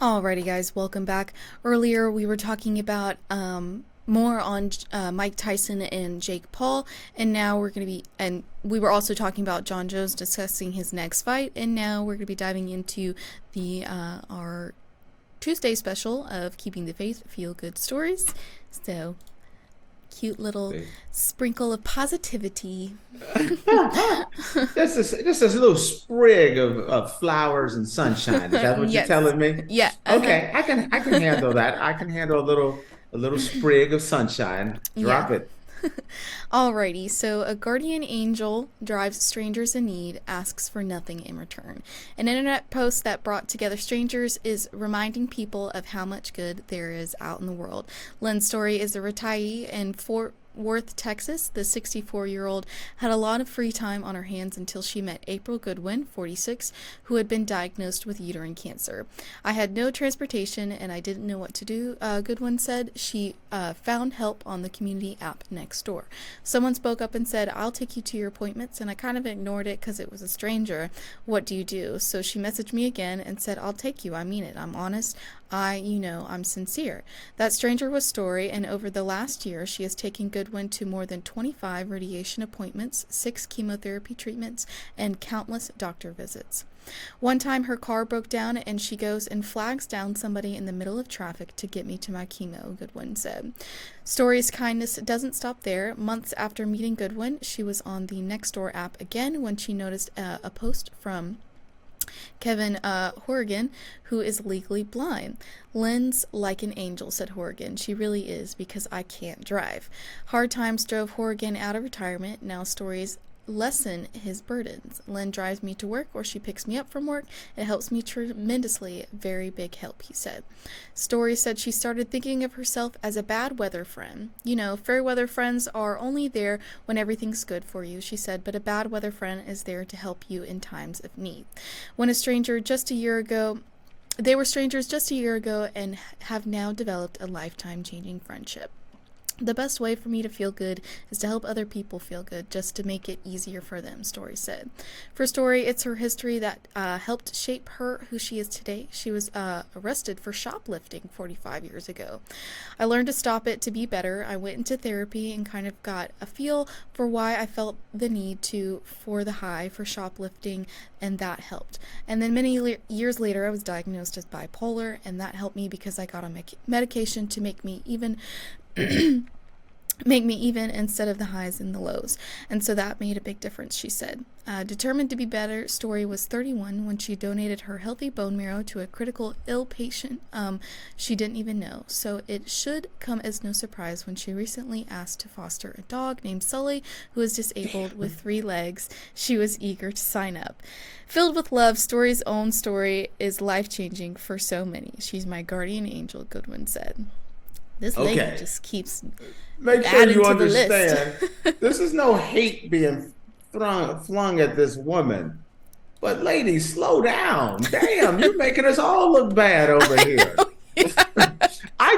Alrighty, guys, welcome back. Earlier, we were talking about more on Mike Tyson and Jake Paul, and now we're going to be, and we were also talking about John Jones discussing his next fight, and now we're going to be diving into the our Tuesday special of Keeping the Faith Feel Good Stories. So, cute little sprinkle of positivity. Just a little sprig of flowers and sunshine. Is that what you're Yes. telling me? Yeah. Okay, I can handle that. I can handle a little sprig of sunshine. Yeah. Drop it. Alrighty, so a guardian angel drives strangers in need, asks for nothing in return. An internet post that brought together strangers is reminding people of how much good there is out in the world. Lyn Story is a retiree in Fort Worth, Texas. The 64-year-old had a lot of free time on her hands until she met Apryl Goodwin, 46, who had been diagnosed with uterine cancer. I had no transportation and I didn't know what to do, Goodwin said. She found help on the community app Nextdoor. Someone spoke up and said, "I'll take you to your appointments," and I kind of ignored it because it was a stranger. "What do you do?" So she messaged me again and said, "I'll take you. I mean it. I'm honest. I'm sincere." That stranger was Story, and over the last year, she has taken Goodwin to more than 25 radiation appointments, 6 chemotherapy treatments, and countless doctor visits. One time her car broke down and she goes and flags down somebody in the middle of traffic to get me to my chemo, Goodwin said. Story's kindness doesn't stop there. Months after meeting Goodwin, she was on the Nextdoor app again when she noticed a post from Kevin Horrigan, who is legally blind. "Lyn's like an angel," said Horrigan. "She really is, because I can't drive." Hard times drove Horrigan out of retirement. Now Stories lessen his burdens. "Lyn drives me to work, or she picks me up from work. It helps me tremendously. Very big help," he said. Story said she started thinking of herself as a bad weather friend. "You know, fair weather friends are only there when everything's good for you," she said, "but a bad weather friend is there to help you in times of need." When a stranger just a year ago They were strangers just a year ago and have now developed a lifetime-changing friendship. "The best way for me to feel good is to help other people feel good, just to make it easier for them," Story said. For Story, it's her history that helped shape her who she is today. She was arrested for shoplifting 45 years ago. "I learned to stop it to be better. I went into therapy and kind of got a feel for why I felt the need for the high for shoplifting, and that helped. And then many years later, I was diagnosed as bipolar, and that helped me because I got on medication to make me even instead of the highs and the lows. And so that made a big difference," she said. Determined to be better, Story was 31 when she donated her healthy bone marrow to a critical ill patient she didn't even know. So it should come as no surprise when she recently asked to foster a dog named Sully, who is disabled with 3 legs. She was eager to sign up. Filled with love, Story's own story is life-changing for so many. "She's my guardian angel," Goodwin said. This lady Okay. just keeps Make sure adding you to the list. understand. This is no hate being flung at this woman. But ladies, slow down. Damn, you're making us all look bad over here. I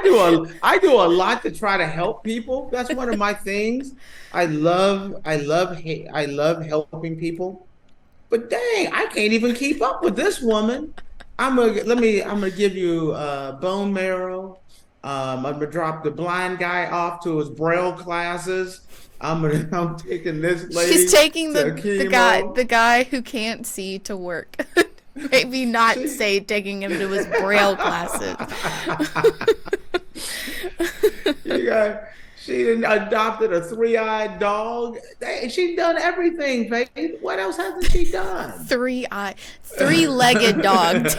do a lot to try to help people. That's one of my things. I love helping people. But dang, I can't even keep up with this woman. I'm gonna give you bone marrow. I'm gonna drop the blind guy off to his braille classes. I'm taking this She's lady taking to chemo. the guy who can't see to work. Maybe not She, say taking him to his braille classes. you got she done adopted a three-eyed dog. She done everything, Faith. What else hasn't she done? Three-legged dog.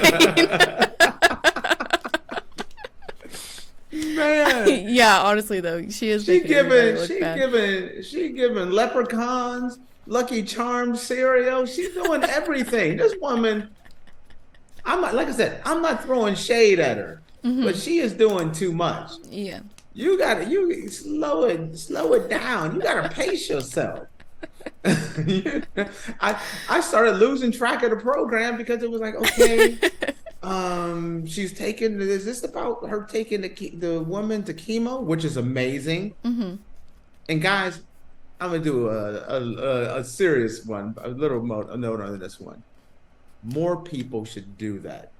Man, Yeah, honestly though, she is she making everybody giving look she bad. giving she giving leprechauns Lucky Charms cereal. She's doing everything. This woman, I'm not, like I said, I'm not throwing shade at her, but she is doing too much. Yeah. You slow it down. You gotta pace yourself. I started losing track of the program because it was like, okay, she's taking, is this about her taking the woman to chemo, which is amazing. And guys, I'm gonna do a serious one, a little note on this one. More people should do that.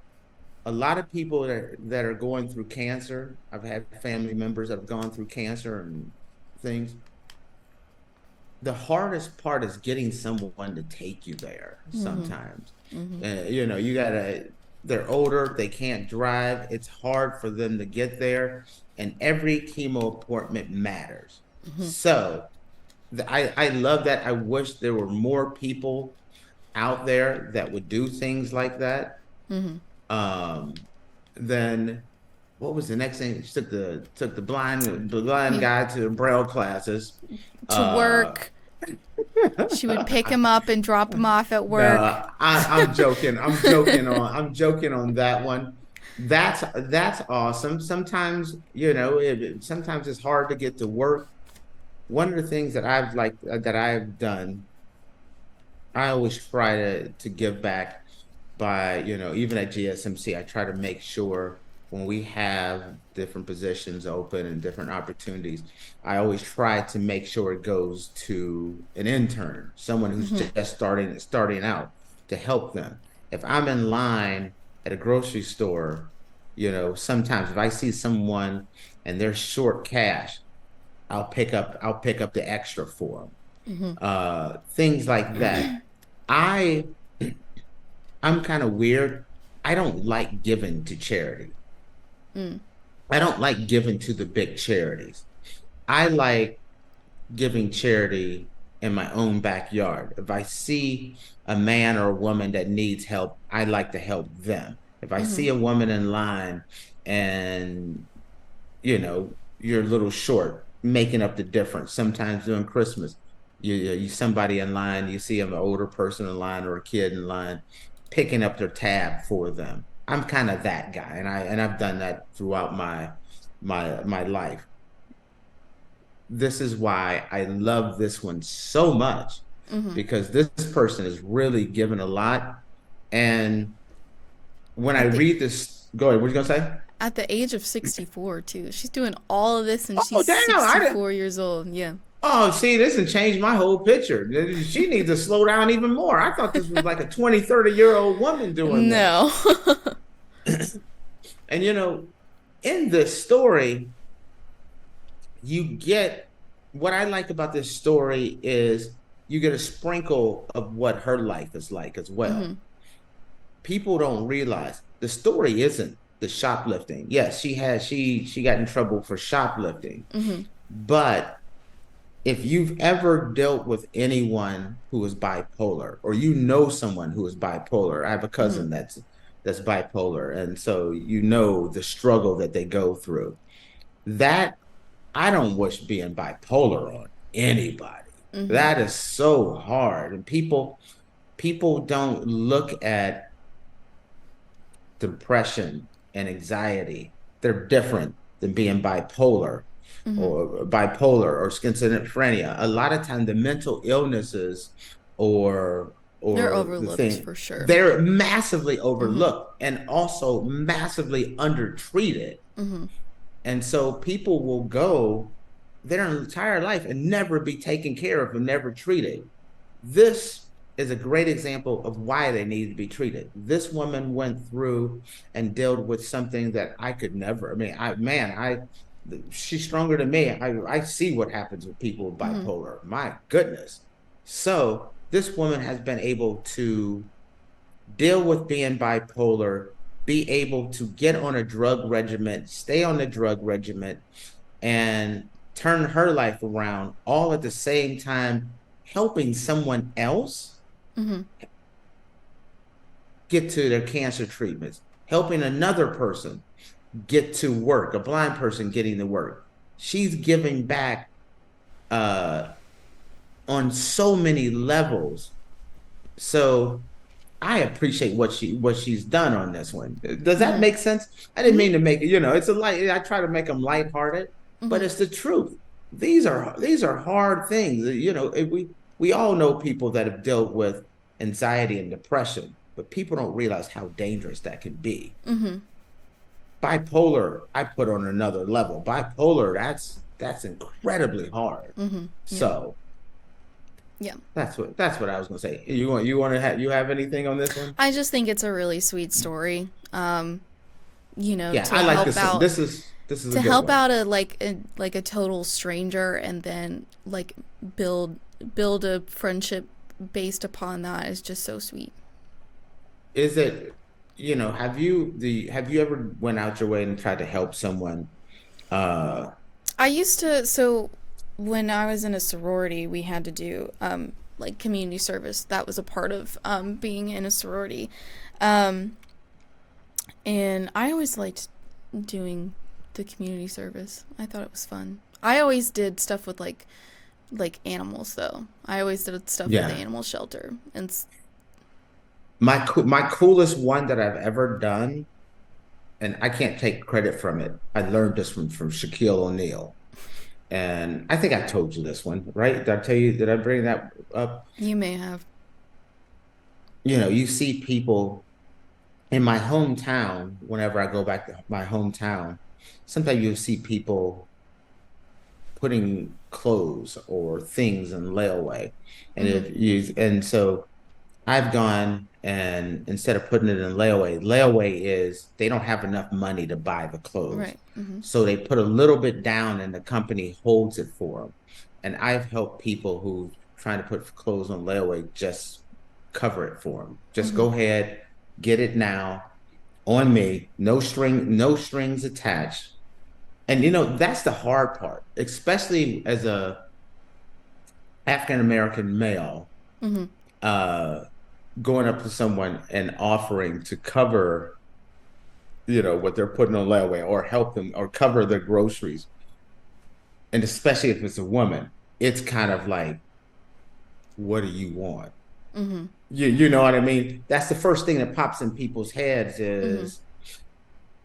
a lot of people that are going through cancer. I've had family members that have gone through cancer and things. The hardest part is getting someone to take you there Mm-hmm. sometimes. Mm-hmm. You know, they're older, they can't drive. It's hard for them to get there, and every chemo appointment matters. Mm-hmm. So I love that. I wish there were more people out there that would do things like that. Mm-hmm. Um, then what was the next thing? She took the blind Yeah. guy to Braille classes. To Uh, work. She would pick him up and drop him off at work. No, I'm joking. I'm joking on that one. That's awesome. Sometimes, sometimes it's hard to get to work. One of the things that I've done, I always try to give back by, even at GSMC, I try to make sure when we have different positions open and different opportunities, I always try to make sure it goes to an intern, someone who's Mm-hmm. just starting out to help them. If I'm in line at a grocery store, sometimes if I see someone and they're short cash, I'll pick up the extra for them. Mm-hmm. Things like that. I I'm kind of weird. I don't like giving to charity. Mm. I don't like giving to the big charities. I like giving charity in my own backyard. If I see a man or a woman that needs help, I like to help them. If I Mm-hmm. see a woman in line and you're a little short, making up the difference. Sometimes during Christmas, you somebody in line, you see an older person in line or a kid in line, picking up their tab for them. I'm kind of that guy, and I've done that throughout my life. This is why I love this one so much, Mm-hmm. because this person is really given a lot. And when I At the read this, go ahead. What you gonna say? at the age of 64 too. She's doing all of this and Oh, she's damn! I didn't. 64 years old. Yeah. Oh, see, this has changed my whole picture. She needs to slow down even more. I thought this was like a 20, 30-year-old woman doing this. No. And in this story, you get what I like about this story is you get a sprinkle of what her life is like as well. Mm-hmm. People don't realize the story isn't the shoplifting. Yes, she got in trouble for shoplifting, Mm-hmm. but if you've ever dealt with anyone who is bipolar, or someone who is bipolar, I have a Mm-hmm. cousin that's bipolar, and so the struggle that they go through. That I don't wish being bipolar on anybody. Mm-hmm. That is so hard, and people don't look at depression and anxiety. They're different than being Mm-hmm. or schizophrenia. A lot of time the mental illnesses or They're the overlooked thing, for sure. they're massively Mm-hmm. overlooked and also massively undertreated. Mm-hmm. And so people will go their entire life and never be taken care of and never treated. This is a great example of why they need to be treated. This woman went through and dealt with something that I could never. I mean, she's stronger than me. I see what happens with people with Mm-hmm. bipolar. My goodness. So this woman has been able to deal with being bipolar, be able to get on a drug regimen, stay on the drug regimen, and turn her life around, all at the same time helping someone else Mm-hmm. get to their cancer treatments, helping another person get to work, a blind person getting to work. She's giving back uh, on so many levels. So I appreciate what she's done on this one. Does that Mm-hmm. make sense? I didn't mean to make it, it's a light. I try to make them lighthearted, but Mm-hmm. it's the truth. These are hard things. We all know people that have dealt with anxiety and depression, but people don't realize how dangerous that can be. Mm-hmm. Bipolar, I put on another level. Bipolar, that's incredibly hard. Mm-hmm. Yeah. So Yeah. that's what I was gonna say. You have anything on this one? I just think it's a really sweet story. Yeah, to I like help this one. out This is a to good help one. out a total stranger, and then like build a friendship based upon that is just so sweet. Is it, have you ever went out your way and tried to help someone? Uh, I used to, so when I was in a sorority, we had to do like community service. That was a part of being in a sorority. Um, and I always liked doing the community service. I thought it was fun. I always did stuff with like animals though. I always did stuff with the yeah. animal shelter. And My coolest one that I've ever done, and I can't take credit from it. I learned this from Shaquille O'Neal. And I think I told you this one, right? Did I tell you, did I bring that up? you may have. You see people in my hometown, whenever I go back to my hometown, sometimes you see people putting clothes or things in layaway. Mm-hmm. And so I've gone, and instead of putting it in layaway is they don't have enough money to buy the clothes. Right. Mm-hmm. So they put a little bit down and the company holds it for them. And I've helped people who trying to put clothes on layaway just cover it for them. Just Mm-hmm. go ahead, get it now on me, no strings attached. And that's the hard part, especially as a African American male. Mm-hmm. Uh, Going up to someone and offering to cover, what they're putting on layaway or help them or cover their groceries. And especially if it's a woman, it's kind of like, what do you want? Mm-hmm. You know what I mean? That's the first thing that pops in people's heads Mm-hmm. is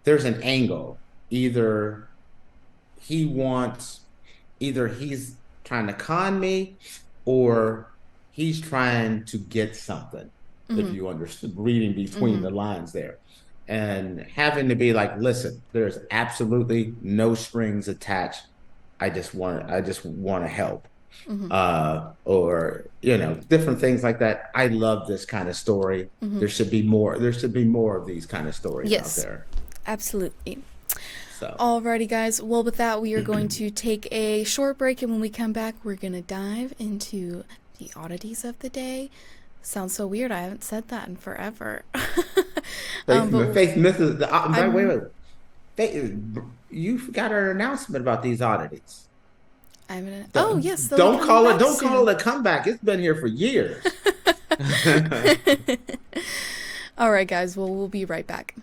there's an angle. Either he wants, either he's trying to con me or he's trying to get something, if Mm-hmm. you understand, reading between Mm-hmm. the lines there. And having to be like, listen, there's absolutely no strings attached. I just want to help. Mm-hmm. Or different things like that. I love this kind of story. Mm-hmm. There should be more of these kind of stories out Yes, there. absolutely. So Alrighty, guys. Well, with that, we are going to take a short break, and when we come back, we're going to dive into the oddities of the day. Sounds so weird. I haven't said that in forever. But faith myth is wait, I'm wait. Faith, you forgot our announcement about these oddities. I'm gonna. Oh Don't, yes, they'll be don't coming call it back don't call soon. it a comeback. It's been here for years. All right, guys. Well, we'll be right back.